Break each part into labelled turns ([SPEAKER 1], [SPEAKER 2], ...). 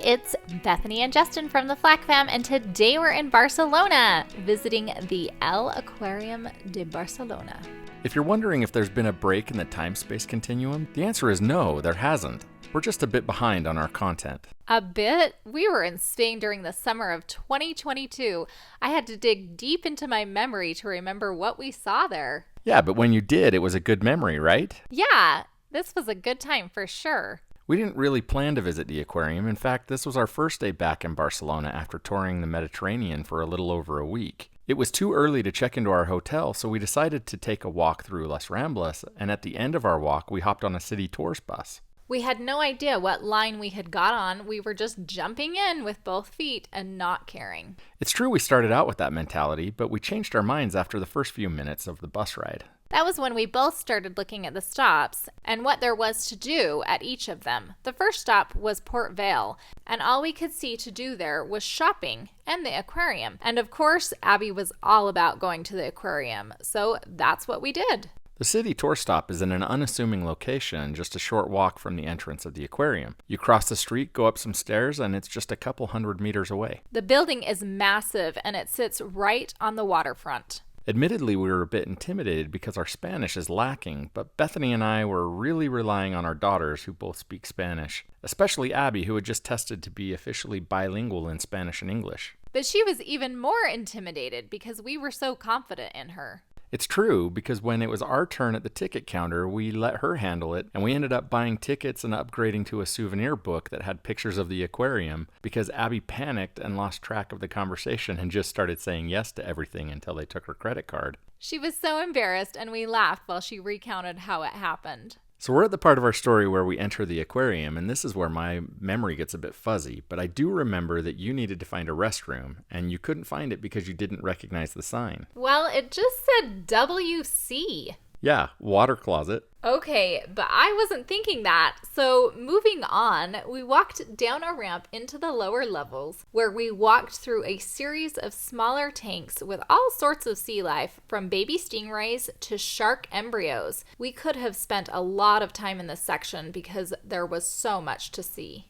[SPEAKER 1] it's Bethany and Justin from the Flack fam, and today we're in Barcelona, visiting the El Aquarium de Barcelona.
[SPEAKER 2] If you're wondering if there's been a break in the time-space continuum, the answer is no, there hasn't. We're just a bit behind on our content.
[SPEAKER 1] A bit? We were in Spain during the summer of 2022. I had to dig deep into my memory to remember what we saw there.
[SPEAKER 2] Yeah, but when you did, it was a good memory, right?
[SPEAKER 1] Yeah, this was a good time for sure.
[SPEAKER 2] We didn't really plan to visit the aquarium. In fact, this was our first day back in Barcelona after touring the Mediterranean for a little over a week. It was too early to check into our hotel, so we decided to take a walk through Las Ramblas, and at the end of our walk, we hopped on a city tours bus.
[SPEAKER 1] We had no idea what line we had got on. We were just jumping in with both feet and not caring.
[SPEAKER 2] It's true we started out with that mentality, but we changed our minds after the first few minutes of the bus ride.
[SPEAKER 1] That was when we both started looking at the stops and what there was to do at each of them. The first stop was Port Vale, and all we could see to do there was shopping and the aquarium. And of course, Abby was all about going to the aquarium, so that's what we did.
[SPEAKER 2] The city tour stop is in an unassuming location, just a short walk from the entrance of the aquarium. You cross the street, go up some stairs, and it's just a couple 100 meters away.
[SPEAKER 1] The building is massive, and it sits right on the waterfront.
[SPEAKER 2] Admittedly, we were a bit intimidated because our Spanish is lacking, but Bethany and I were really relying on our daughters who both speak Spanish, especially Abby, who had just tested to be officially bilingual in Spanish and English.
[SPEAKER 1] But she was even more intimidated because we were so confident in her.
[SPEAKER 2] It's true, because when it was our turn at the ticket counter, we let her handle it, and we ended up buying tickets and upgrading to a souvenir book that had pictures of the aquarium because Abby panicked and lost track of the conversation and just started saying yes to everything until they took her credit card.
[SPEAKER 1] She was so embarrassed, and we laughed while she recounted how it happened.
[SPEAKER 2] So we're at the part of our story where we enter the aquarium, and this is where my memory gets a bit fuzzy, but I do remember that you needed to find a restroom, and you couldn't find it because you didn't recognize the sign.
[SPEAKER 1] Well, it just said WC.
[SPEAKER 2] Yeah, water closet.
[SPEAKER 1] Okay, but I wasn't thinking that. So moving on, we walked down a ramp into the lower levels where we walked through a series of smaller tanks with all sorts of sea life, from baby stingrays to shark embryos. We could have spent a lot of time in this section because there was so much to see.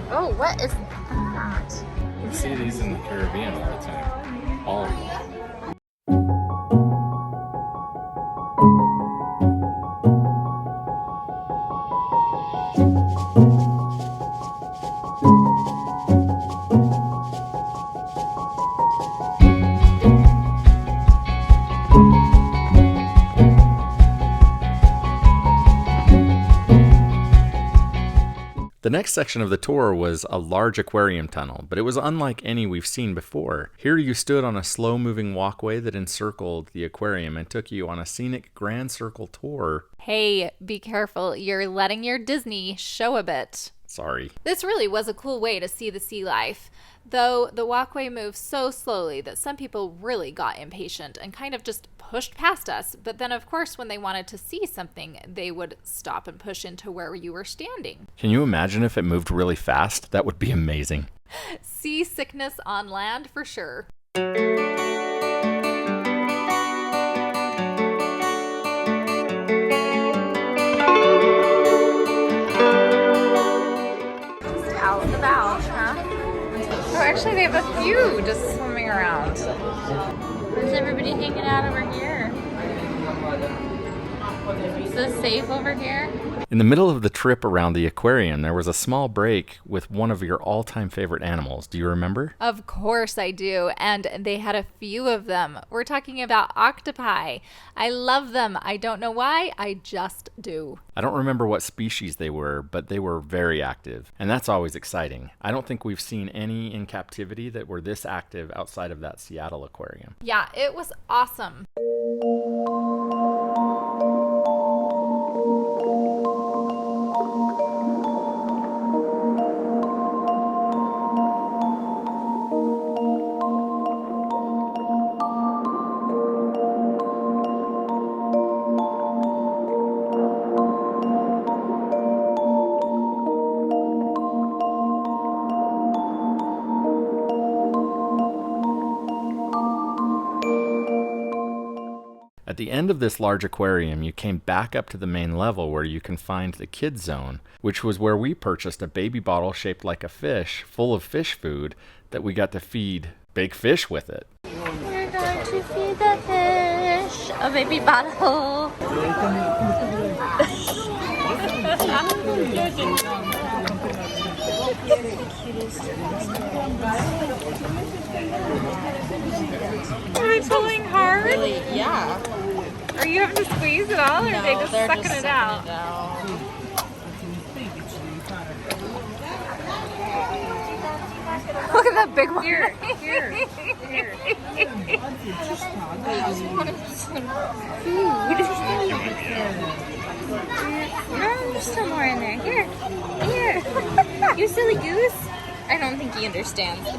[SPEAKER 1] Oh, what is that?
[SPEAKER 2] We see these in the Caribbean all the time. All of them. The next section of the tour was a large aquarium tunnel, but it was unlike any we've seen before. Here you stood on a slow-moving walkway that encircled the aquarium and took you on a scenic grand circle tour.
[SPEAKER 1] Hey, be careful. You're letting your Disney show a bit.
[SPEAKER 2] Sorry.
[SPEAKER 1] This really was a cool way to see the sea life, though the walkway moved so slowly that some people really got impatient and kind of just pushed past us. But then, of course, when they wanted to see something, they would stop and push into where you were standing.
[SPEAKER 2] Can you imagine if it moved really fast? That would be amazing.
[SPEAKER 1] Seasickness on land for sure. Out and about, huh? Oh, actually, they have a few just swimming around. Where's everybody hanging out over here? Is this safe over here?
[SPEAKER 2] In the middle of the trip around the aquarium, there was a small break with one of your all-time favorite animals. Do you remember?
[SPEAKER 1] Of course I do, and they had a few of them. We're talking about octopi. I love them. I don't know why, I just do.
[SPEAKER 2] I don't remember what species they were, but they were very active, and that's always exciting. I don't think we've seen any in captivity that were this active outside of that Seattle aquarium.
[SPEAKER 1] Yeah, it was awesome.
[SPEAKER 2] the end of this large aquarium, you came back up to the main level where you can find the kids zone, which was where we purchased a baby bottle shaped like a fish, full of fish food, that we got to feed big fish with it.
[SPEAKER 1] We're going to feed the fish a baby bottle. Are they pulling hard?
[SPEAKER 3] Really? Yeah.
[SPEAKER 1] Are you having to squeeze it all, or are they just
[SPEAKER 3] they're
[SPEAKER 1] sucking
[SPEAKER 3] just
[SPEAKER 1] it out? Look at that big one. Here. No, there's still more in there. Here. You silly goose. I don't think he understands.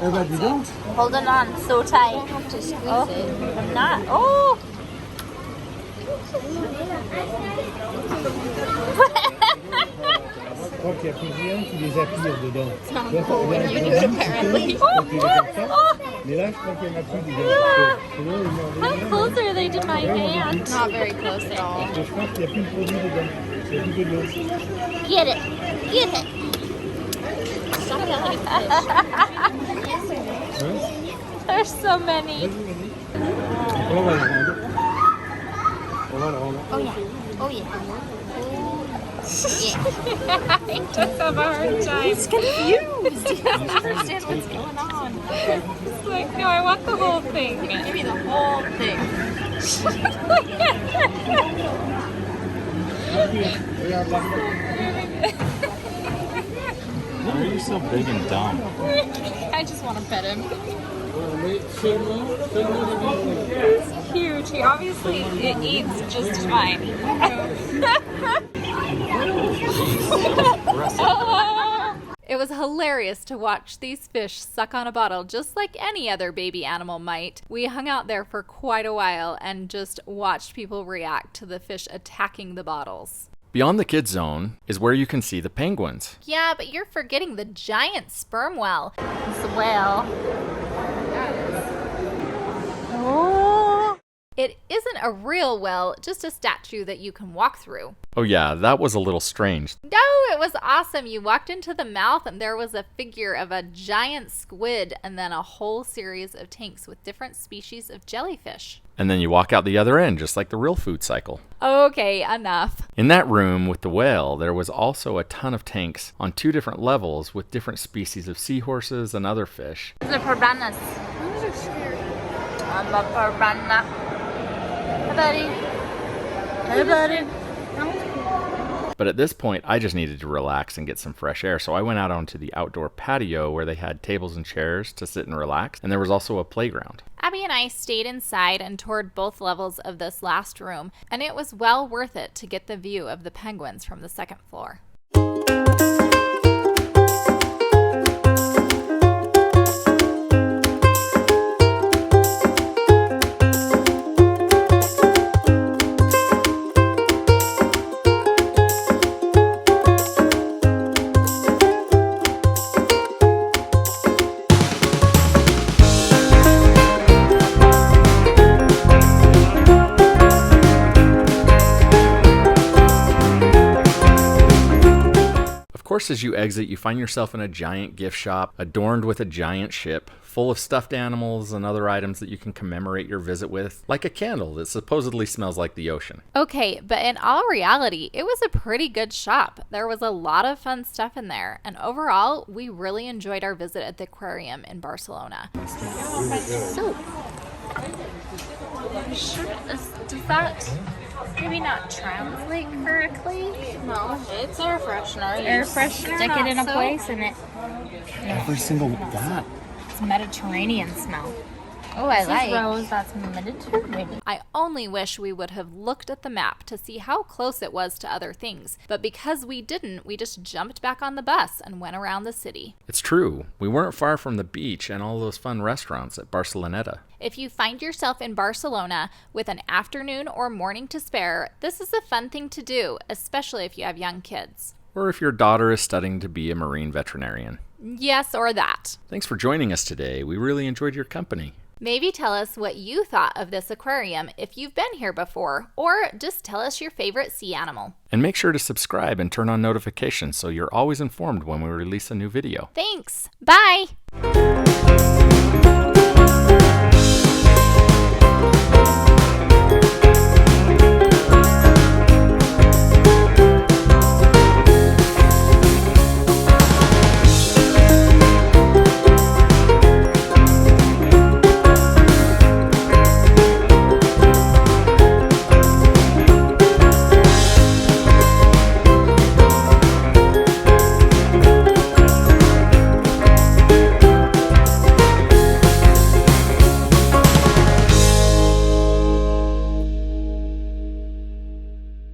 [SPEAKER 1] Holding on so tight.
[SPEAKER 3] I have to squeeze it.
[SPEAKER 1] I'm not. Oh!
[SPEAKER 4] Je crois qu'il y a plusieurs qui les attirent dedans.
[SPEAKER 3] When you do it, apparently.
[SPEAKER 4] Mais là, je crois qu'il y en a plus dedans.
[SPEAKER 1] How close are they to my hand?
[SPEAKER 3] Not very close at all.
[SPEAKER 4] Je pense qu'il n'y a plus de produit dedans. C'est plus de l'eau.
[SPEAKER 1] Get it.
[SPEAKER 3] Stop yelling at fish.
[SPEAKER 1] There's so many.
[SPEAKER 4] On va la rendre. On va la rendre.
[SPEAKER 3] Oh yeah.
[SPEAKER 1] I just have a hard time.
[SPEAKER 3] He's confused. He doesn't understand what's going on.
[SPEAKER 1] It's like, no, I want the whole thing.
[SPEAKER 3] Give me the whole thing.
[SPEAKER 2] Why are you so big and dumb?
[SPEAKER 1] I just want to pet him. He's huge. He obviously eats just fine. It was hilarious to watch these fish suck on a bottle just like any other baby animal might. We hung out there for quite a while and just watched people react to the fish attacking the bottles.
[SPEAKER 2] Beyond the kids zone is where you can see the penguins.
[SPEAKER 1] Yeah, but you're forgetting the giant sperm whale. It's a whale. Oh. It isn't a real well, just a statue that you can walk through.
[SPEAKER 2] Oh yeah, that was a little strange.
[SPEAKER 1] No, it was awesome. You walked into the mouth and there was a figure of a giant squid and then a whole series of tanks with different species of jellyfish.
[SPEAKER 2] And then you walk out the other end, just like the real food cycle.
[SPEAKER 1] Okay, enough.
[SPEAKER 2] In that room with the whale, there was also a ton of tanks on 2 different levels with different species of seahorses and other fish.
[SPEAKER 1] The piranhas. I'm a piranha. Hey, buddy. Hey, buddy.
[SPEAKER 2] But at this point, I just needed to relax and get some fresh air, so I went out onto the outdoor patio where they had tables and chairs to sit and relax, and there was also a playground.
[SPEAKER 1] Abby and I stayed inside and toured both levels of this last room, and it was well worth it to get the view of the penguins from the second floor.
[SPEAKER 2] Of course, as you exit, you find yourself in a giant gift shop adorned with a giant ship full of stuffed animals and other items that you can commemorate your visit with, like a candle that supposedly smells like the ocean.
[SPEAKER 1] Okay, but in all reality, it was a pretty good shop. There was a lot of fun stuff in there, and overall, we really enjoyed our visit at the aquarium in Barcelona. So, does that maybe not translate correctly?
[SPEAKER 3] No, it's air freshener.
[SPEAKER 1] Air freshener,
[SPEAKER 3] Stick it in a
[SPEAKER 1] not
[SPEAKER 3] place and it.
[SPEAKER 2] Every single that.
[SPEAKER 3] It's Mediterranean smell.
[SPEAKER 1] Oh, I
[SPEAKER 3] This is rose. That's Mediterranean.
[SPEAKER 1] I only wish we would have looked at the map to see how close it was to other things, but because we didn't, we just jumped back on the bus and went around the city.
[SPEAKER 2] It's true. We weren't far from the beach and all those fun restaurants at Barceloneta.
[SPEAKER 1] If you find yourself in Barcelona with an afternoon or morning to spare, this is a fun thing to do, especially if you have young kids.
[SPEAKER 2] Or if your daughter is studying to be a marine veterinarian.
[SPEAKER 1] Yes, or that.
[SPEAKER 2] Thanks for joining us today. We really enjoyed your company.
[SPEAKER 1] Maybe tell us what you thought of this aquarium if you've been here before, or just tell us your favorite sea animal.
[SPEAKER 2] And make sure to subscribe and turn on notifications so you're always informed when we release a new video.
[SPEAKER 1] Thanks. Bye.